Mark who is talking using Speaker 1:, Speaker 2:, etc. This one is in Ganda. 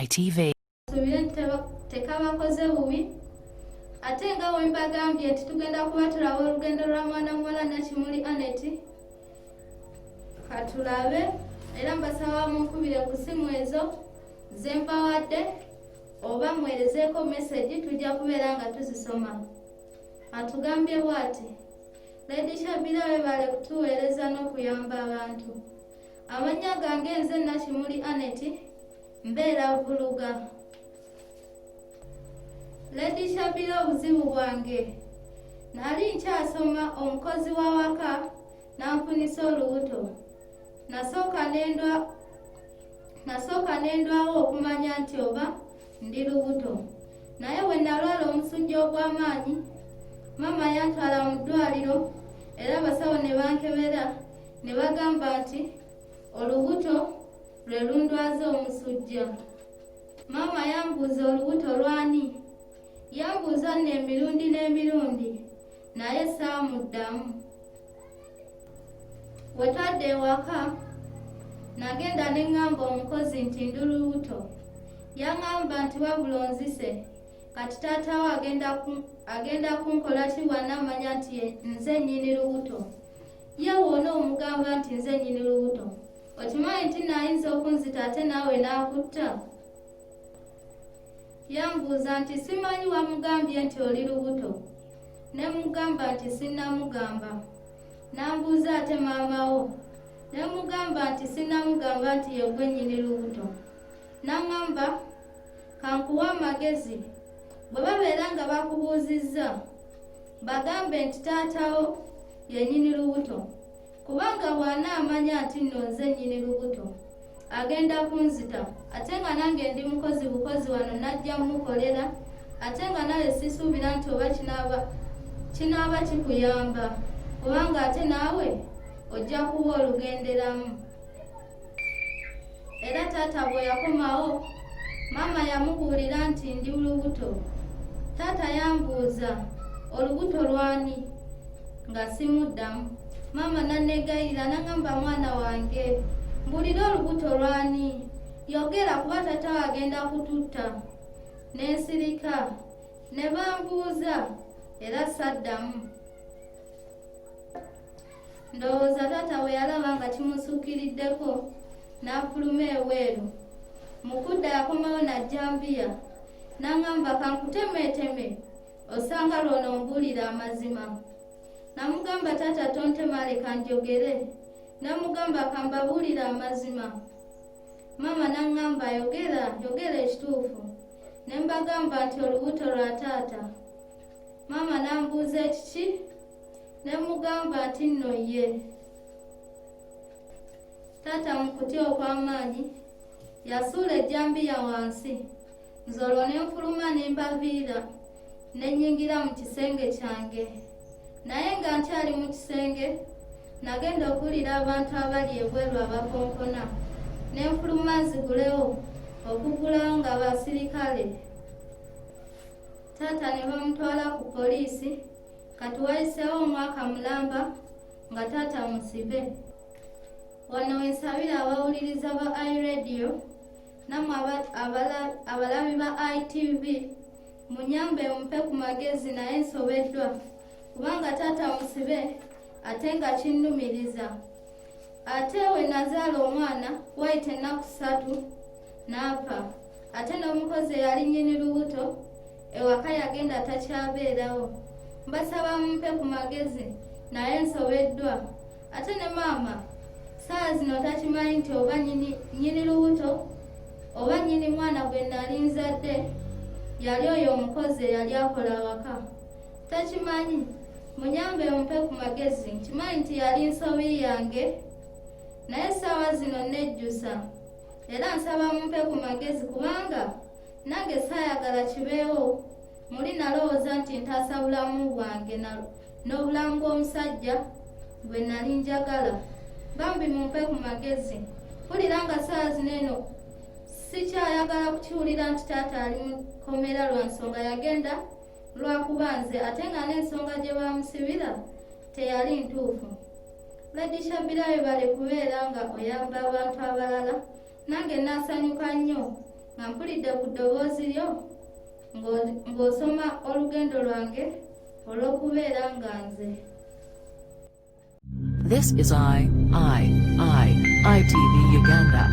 Speaker 1: ITV.
Speaker 2: Tekabakoze bubi ate nga bwe mbagambye nti tugenda kubatulawo olugendo lwa mwana muwala Nakimuli Annette katulabe era mbasaba munkubire ku simu ezo ze mpawadde oba mwerezeeko message tujja kubeera nga tuzisoma. Atugambye bw'ati: Lady Shabira webale kutuweereza n'okuyamba abantu. Amannya gange nze Nakimuli Annette mbeera Vuluga. Lady Shabira obuzibu bwange nali nkyasoma omukozi w'awaka n'anfunisa olubuto. Nasooka nendwawo okumanya nti oba ndi lubuto, naye bwe nalwala omusujja ogw'amaanyi maama yantwala mu ddwaliro era abasawo ne bankebera ne bagamba nti olubuto lwe lundwaza omusujja. Maama yambuuza olubuto lwani? Yambuuza nno emirundi n'emirundi naye saamuddamu. Bwe twadda ewaka nagenda ne ŋŋamba omukozi nti ndi lubuto. Yaŋŋamba nti wabula onzise kati taatawo agenda kunkola ki bw'anaamanya nti nze nnyini lubuto. Ye wona omugamba nti nze nnyini lubuto, okimanyi nti naayinza okunzita ate naawe n'akutta? Yambuuza nti simanyi wamugambye nti oli lubuto? Ne mugamba nti sinnamugamba. Nambuuza ate maamawo, ne mugamba nti sinnamugamba nti ye gwe nnyini lubuto. Naŋŋamba kankuwa amagezi, bwe babeera nga bakubuuzizza bagambe nti taatawo ye nnyini lubuto, kubanga bw'anaamanya nti nno nze nnyini lubuto agenda kunzita ate nga nange ndi mukozi bukozi wano najja mukolera ate nga nawe sisuubira nti oba kinaaba kikuyamba kubanga ate naawe ojja kuba olugenderamu. Era taata bwe yakomawo maama yamubuulira nti ndi lubuto. Taata yambuuza olubuto lwani nga simuddamu. Maama nannegayirira n'aŋŋamba mwana wange mbulira olubuto lwani, yogera kuba taatawo agenda kututta. Ne nsirika ne bambuuza era saddamu. Ndowooza taata bwe yalaba nga kimusuukiriddeko n'afuluma eweeru. Mu kudda yakomawo najjambiya n'aŋŋamba kankutemeeteme osanga lw'ono ombuulira amazima. Namugamba taata tontema leka njogere. Namugamba kambabuulira amazima. Maama n'aŋŋamba yogera ekituufu. Ne mbagamba nti olubuto lwa taata. Maama n'ambuuza ekiki? Ne mugamba nti nno ye. Taata mu kutya okw'amaanyi yasuula ejjambiya wansi. Nze olwo ne nfuluma ne mbaviira ne nnyingira mu kisenge kyange. Naye nga nkyali mu kisenge nagenda okuwulira abantu abali ebweru abakonkona. Ne nfuluma nzigulewo okugulawo nga basirikale. Taata ne bamutwala ku poliisi kati wayiseewo omwaka mulamba nga taata musibe. Wano wensabira abawuliriza ba iRadio nammwe abalabi ba ITV munyambe mumpe ku magezi naye nsobeddwa kubanga taata musibe ate nga kinnumiriza. Ate we nazaala omwana wayita ennaku 3 n'afa. Ate n'omukozi eyali nnyini lubuto ewaka yagenda takyabeerawo. Mbasaba mumpe ku magezi naye nsobeddwa. Ate ne maama saa zino takimanyi nti oba nnyini lubuto oba nnyini mwana gwe nali nzadde yali oyo omukozi eyali akola awaka. Takimanyi. Munyambe mumpe ku magezi. Nkimanyi nti yali nsobi yange naye essaawa zino nejjusa era nsaba mumpe ku magezi kubanga nange saayagala kibeewo. Muli nalowooza nti ntaasa bulamu bwange n'obulamu bw'omusajja gwe nali njagala. Bambi mumpe ku magezi. Mpulira nga saa zino eno sikyayagala kukiwulira nti taata ali mu kkomera lwa nsonga yagenda lwakuba nze ate nga n'ensonga gye bamusibira teyali ntuufu. Lady Shabira webale kubeera nga oyamba abantu abalala. Nange nasanyuka nnyo nga mpulidde ku ddoboozi lyo ng'osoma olugendo lwange olw'okubeera nga nze.
Speaker 1: This is ITV Uganda.